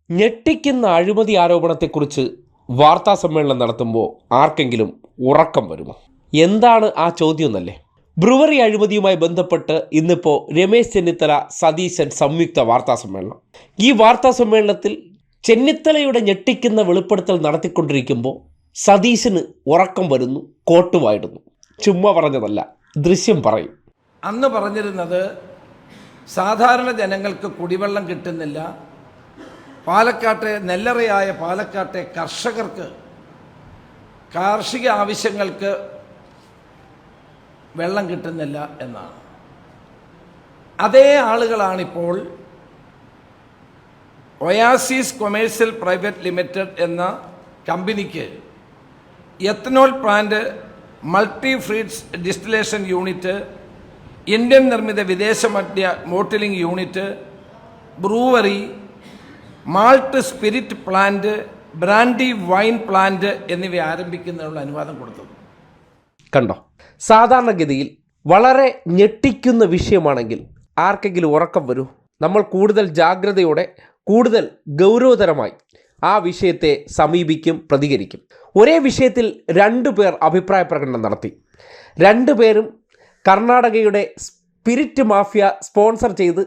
ഞെട്ടിക്കുന്ന അഴിമതി ആരോപണത്തെക്കുറിച്ച് വാർത്താ സമ്മേളനം നടത്തുമ്പോൾ ആർക്കെങ്കിലും ഉറക്കം വരുമോ? എന്താണ് ആ ചോദ്യം എന്നല്ലേ? ബ്രുവറി അഴിമതിയുമായി ബന്ധപ്പെട്ട് ഇന്നിപ്പോൾ രമേശ് ചെന്നിത്തല സതീശൻ സംയുക്ത വാർത്താ സമ്മേളനം. ഈ വാർത്താ സമ്മേളനത്തിൽ ചെന്നിത്തലയുടെ ഞെട്ടിക്കുന്ന വെളിപ്പെടുത്തൽ നടത്തിക്കൊണ്ടിരിക്കുമ്പോൾ സതീശന് ഉറക്കം വരുന്നു, കോട്ടുവായിടുന്നു. ചുമ്മാ പറഞ്ഞതല്ല, ദൃശ്യം പറയും. അന്ന് പറഞ്ഞിരുന്നത് സാധാരണ ജനങ്ങൾക്ക് കുടിവെള്ളം കിട്ടുന്നില്ല, പാലക്കാട്ടെ നെല്ലറയായ പാലക്കാട്ടെ കർഷകർക്ക് കാർഷിക ആവശ്യങ്ങൾക്ക് വെള്ളം കിട്ടുന്നില്ല എന്നാണ്. അതേ ആളുകളാണിപ്പോൾ ഒയാസിസ് കൊമേഴ്സ്യൽ പ്രൈവറ്റ് ലിമിറ്റഡ് എന്ന കമ്പനിക്ക് ethanol plant, multi feeds distillation unit, Indian നിർമ്മിത വിദേശ മദ്യ bottling unit, brewery, malt spirit plant, brandy wine plant എന്നിവ ആരംഭിക്കുന്നതിനുള്ള അനുവാദം കൊടുത്തത്. കണ്ടോ? സാധാരണഗതിയിൽ വളരെ ഞെട്ടിക്കുന്ന വിഷയമാണെങ്കിൽ ആർക്കെങ്കിലും ഉറക്കം വരൂ? നമ്മൾ കൂടുതൽ ജാഗ്രതയോടെ, കൂടുതൽ ഗൗരവതരമായി ആ വിഷയത്തെ സമീപിക്കും, പ്രതികരിക്കും. ഒരേ വിഷയത്തിൽ രണ്ടു പേർ അഭിപ്രായ പ്രകടനം നടത്തി. രണ്ടുപേരും കർണാടകയുടെ സ്പിരിറ്റ് മാഫിയ സ്പോൺസർ ചെയ്ത്